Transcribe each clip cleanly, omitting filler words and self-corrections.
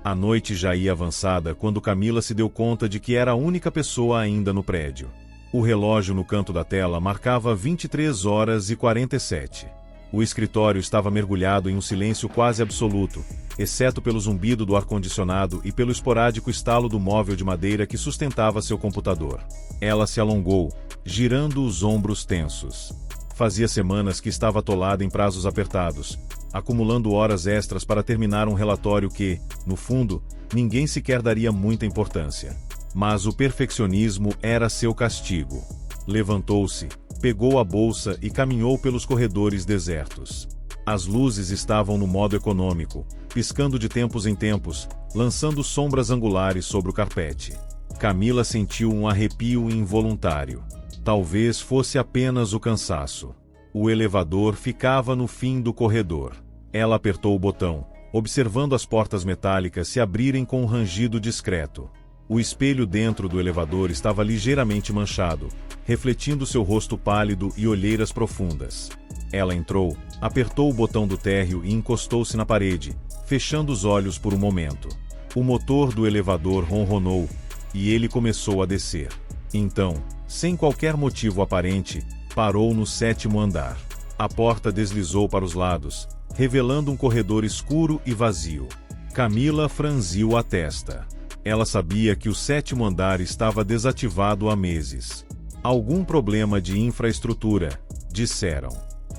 A noite já ia avançada quando Camila se deu conta de que era a única pessoa ainda no prédio. O relógio no canto da tela marcava 23h47. O escritório estava mergulhado em um silêncio quase absoluto, exceto pelo zumbido do ar-condicionado e pelo esporádico estalo do móvel de madeira que sustentava seu computador. Ela se alongou, girando os ombros tensos. Fazia semanas que estava atolada em prazos apertados, acumulando horas extras para terminar um relatório que, no fundo, ninguém sequer daria muita importância. Mas o perfeccionismo era seu castigo. Levantou-se, pegou a bolsa e caminhou pelos corredores desertos. As luzes estavam no modo econômico, piscando de tempos em tempos, lançando sombras angulares sobre o carpete. Camila sentiu um arrepio involuntário. Talvez fosse apenas o cansaço. O elevador ficava no fim do corredor. Ela apertou o botão, observando as portas metálicas se abrirem com um rangido discreto. O espelho dentro do elevador estava ligeiramente manchado, refletindo seu rosto pálido e olheiras profundas. Ela entrou, apertou o botão do térreo e encostou-se na parede, fechando os olhos por um momento. O motor do elevador ronronou, e ele começou a descer. Então, sem qualquer motivo aparente, parou no 7º andar. A porta deslizou para os lados, revelando um corredor escuro e vazio. Camila franziu a testa. Ela sabia que o 7º andar estava desativado há meses. Algum problema de infraestrutura, disseram.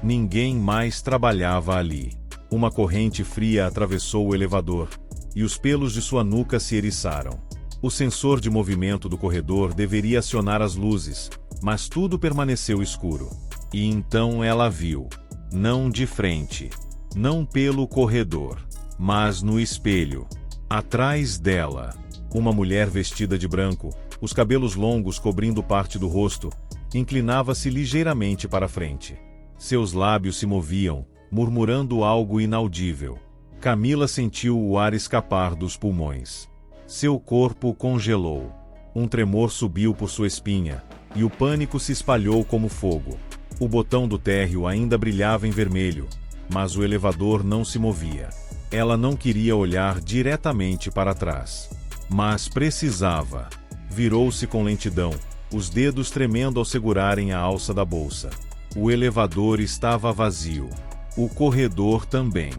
Ninguém mais trabalhava ali. Uma corrente fria atravessou o elevador, e os pelos de sua nuca se eriçaram. O sensor de movimento do corredor deveria acionar as luzes, mas tudo permaneceu escuro. E então ela viu. Não de frente. Não pelo corredor. Mas no espelho. Atrás dela. Uma mulher vestida de branco, os cabelos longos cobrindo parte do rosto, inclinava-se ligeiramente para frente. Seus lábios se moviam, murmurando algo inaudível. Camila sentiu o ar escapar dos pulmões. Seu corpo congelou. Um tremor subiu por sua espinha, e o pânico se espalhou como fogo. O botão do térreo ainda brilhava em vermelho, mas o elevador não se movia. Ela não queria olhar diretamente para trás. Mas precisava. Virou-se com lentidão, os dedos tremendo ao segurarem a alça da bolsa. O elevador estava vazio. O corredor também.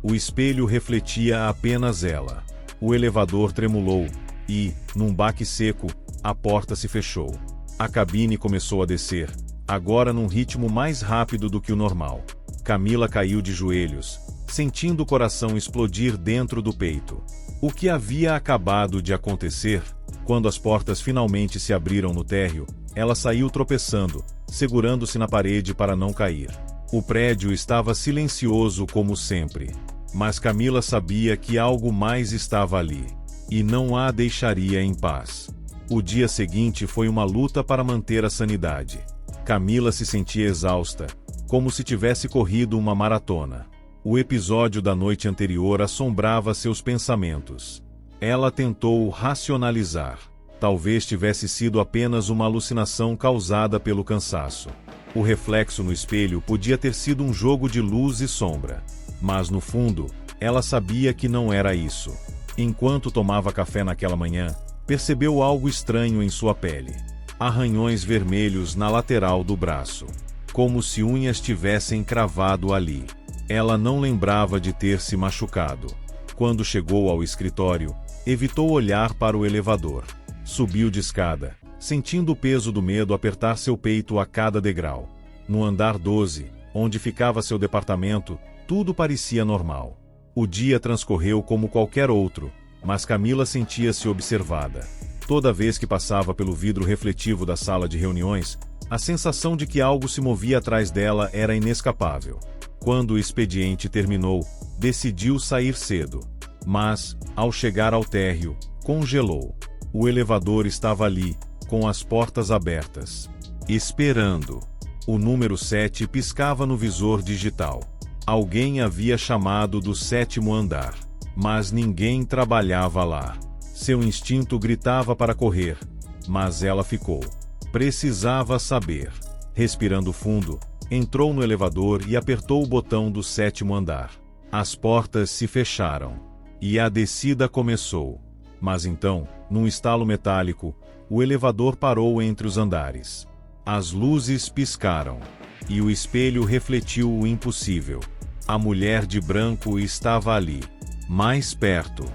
O espelho refletia apenas ela. O elevador tremulou, e, num baque seco, a porta se fechou. A cabine começou a descer, agora num ritmo mais rápido do que o normal. Camila caiu de joelhos, sentindo o coração explodir dentro do peito. O que havia acabado de acontecer? Quando as portas finalmente se abriram no térreo, ela saiu tropeçando, segurando-se na parede para não cair. O prédio estava silencioso como sempre. Mas Camila sabia que algo mais estava ali. E não a deixaria em paz. O dia seguinte foi uma luta para manter a sanidade. Camila se sentia exausta, como se tivesse corrido uma maratona. O episódio da noite anterior assombrava seus pensamentos. Ela tentou racionalizar. Talvez tivesse sido apenas uma alucinação causada pelo cansaço. O reflexo no espelho podia ter sido um jogo de luz e sombra. Mas no fundo, ela sabia que não era isso. Enquanto tomava café naquela manhã, percebeu algo estranho em sua pele. Arranhões vermelhos na lateral do braço. Como se unhas tivessem cravado ali. Ela não lembrava de ter se machucado. Quando chegou ao escritório, evitou olhar para o elevador. Subiu de escada, sentindo o peso do medo apertar seu peito a cada degrau. No andar 12, onde ficava seu departamento, tudo parecia normal. O dia transcorreu como qualquer outro, mas Camila sentia-se observada. Toda vez que passava pelo vidro refletivo da sala de reuniões, a sensação de que algo se movia atrás dela era inescapável. Quando o expediente terminou, decidiu sair cedo. Mas, ao chegar ao térreo, congelou. O elevador estava ali, com as portas abertas. Esperando. O número 7 piscava no visor digital. Alguém havia chamado do 7º andar. Mas ninguém trabalhava lá. Seu instinto gritava para correr, mas ela ficou. Precisava saber. Respirando fundo, entrou no elevador e apertou o botão do 7º andar. As portas se fecharam. E a descida começou. Mas então, num estalo metálico, o elevador parou entre os andares. As luzes piscaram. E o espelho refletiu o impossível. A mulher de branco estava ali, mais perto.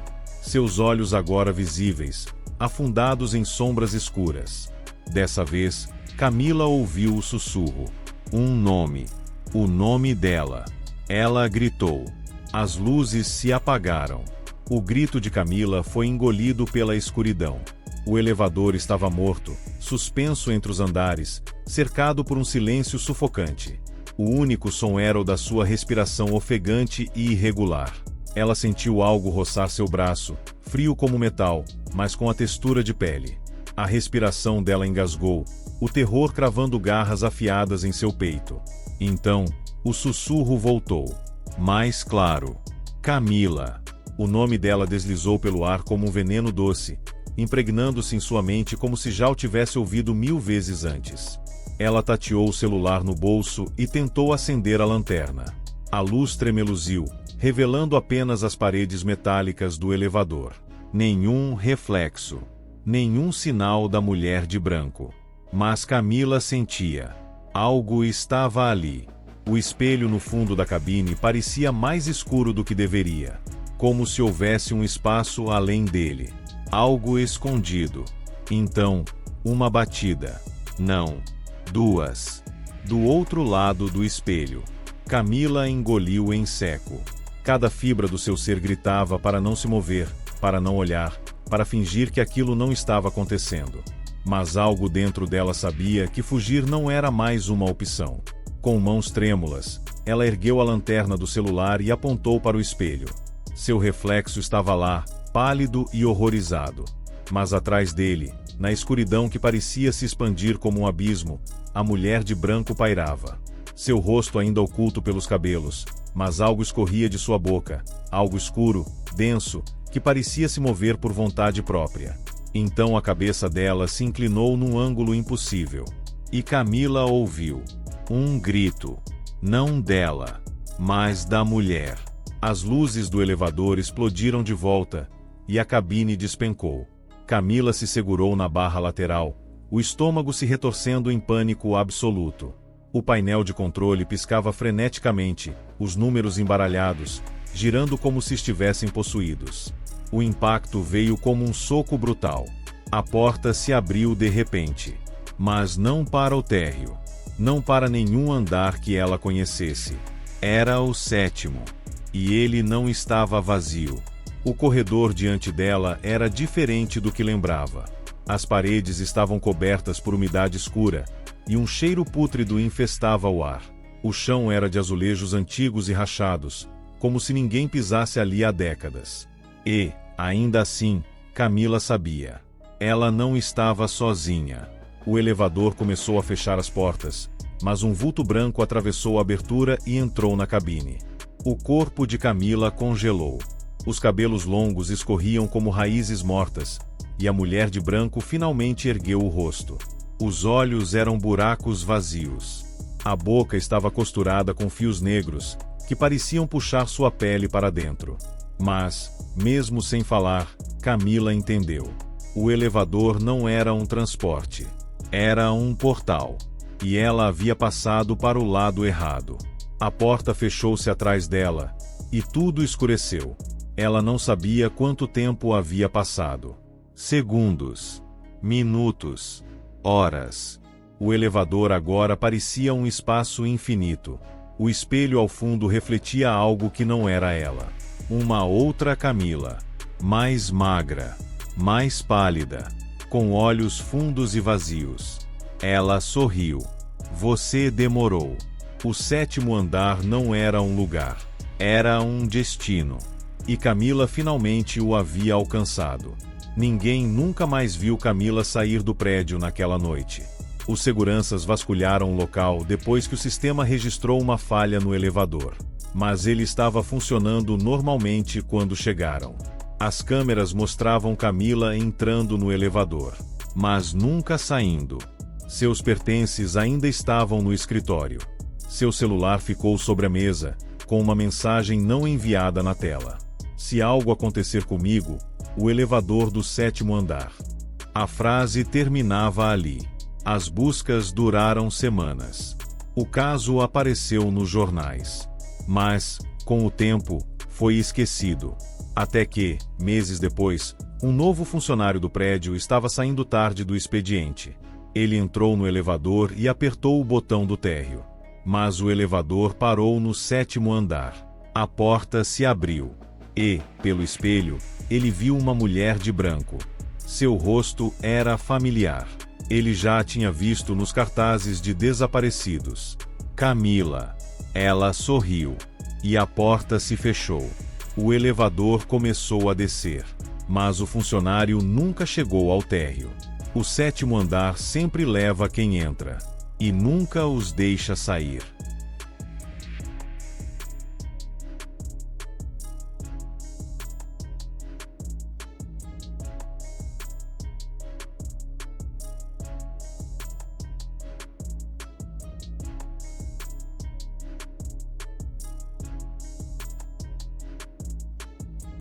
Seus olhos agora visíveis, afundados em sombras escuras. Dessa vez, Camila ouviu o sussurro. Um nome. O nome dela. Ela gritou. As luzes se apagaram. O grito de Camila foi engolido pela escuridão. O elevador estava morto, suspenso entre os andares, cercado por um silêncio sufocante. O único som era o da sua respiração ofegante e irregular. Ela sentiu algo roçar seu braço, frio como metal, mas com a textura de pele. A respiração dela engasgou, o terror cravando garras afiadas em seu peito. Então, o sussurro voltou. Mais claro. Camila. O nome dela deslizou pelo ar como um veneno doce, impregnando-se em sua mente como se já o tivesse ouvido 1000 vezes antes. Ela tateou o celular no bolso e tentou acender a lanterna. A luz tremeluziu, revelando apenas as paredes metálicas do elevador. Nenhum reflexo. Nenhum sinal da mulher de branco. Mas Camila sentia. Algo estava ali. O espelho no fundo da cabine parecia mais escuro do que deveria. Como se houvesse um espaço além dele. Algo escondido. Então, uma batida. Não. 2. Do outro lado do espelho. Camila engoliu em seco. Cada fibra do seu ser gritava para não se mover, para não olhar, para fingir que aquilo não estava acontecendo. Mas algo dentro dela sabia que fugir não era mais uma opção. Com mãos trêmulas, ela ergueu a lanterna do celular e apontou para o espelho. Seu reflexo estava lá, pálido e horrorizado. Mas atrás dele, na escuridão que parecia se expandir como um abismo, a mulher de branco pairava. Seu rosto ainda oculto pelos cabelos, mas algo escorria de sua boca, algo escuro, denso, que parecia se mover por vontade própria. Então a cabeça dela se inclinou num ângulo impossível. E Camila ouviu. Um grito. Não dela, mas da mulher. As luzes do elevador explodiram de volta, e a cabine despencou. Camila se segurou na barra lateral, o estômago se retorcendo em pânico absoluto. O painel de controle piscava freneticamente, os números embaralhados, girando como se estivessem possuídos. O impacto veio como um soco brutal. A porta se abriu de repente. Mas não para o térreo. Não para nenhum andar que ela conhecesse. Era o 7º. E ele não estava vazio. O corredor diante dela era diferente do que lembrava. As paredes estavam cobertas por umidade escura, e um cheiro pútrido infestava o ar. O chão era de azulejos antigos e rachados, como se ninguém pisasse ali há décadas. E, ainda assim, Camila sabia. Ela não estava sozinha. O elevador começou a fechar as portas, mas um vulto branco atravessou a abertura e entrou na cabine. O corpo de Camila congelou. Os cabelos longos escorriam como raízes mortas, e a mulher de branco finalmente ergueu o rosto. Os olhos eram buracos vazios. A boca estava costurada com fios negros, que pareciam puxar sua pele para dentro. Mas, mesmo sem falar, Camila entendeu. O elevador não era um transporte. Era um portal. E ela havia passado para o lado errado. A porta fechou-se atrás dela, e tudo escureceu. Ela não sabia quanto tempo havia passado. Segundos. Minutos. Horas. O elevador agora parecia um espaço infinito. O espelho ao fundo refletia algo que não era ela. Uma outra Camila. Mais magra. Mais pálida. Com olhos fundos e vazios. Ela sorriu. Você demorou. O 7º andar não era um lugar. Era um destino. E Camila finalmente o havia alcançado. Ninguém nunca mais viu Camila sair do prédio naquela noite. Os seguranças vasculharam o local depois que o sistema registrou uma falha no elevador. Mas ele estava funcionando normalmente quando chegaram. As câmeras mostravam Camila entrando no elevador, mas nunca saindo. Seus pertences ainda estavam no escritório. Seu celular ficou sobre a mesa, com uma mensagem não enviada na tela. Se algo acontecer comigo, o elevador do 7º andar. A frase terminava ali. As buscas duraram semanas. O caso apareceu nos jornais. Mas, com o tempo, foi esquecido. Até que, meses depois, um novo funcionário do prédio estava saindo tarde do expediente. Ele entrou no elevador e apertou o botão do térreo. Mas o elevador parou no 7º andar. A porta se abriu. E, pelo espelho, ele viu uma mulher de branco. Seu rosto era familiar. Ele já a tinha visto nos cartazes de desaparecidos. Camila. Ela sorriu. E a porta se fechou. O elevador começou a descer. Mas o funcionário nunca chegou ao térreo. O 7º andar sempre leva quem entra. E nunca os deixa sair.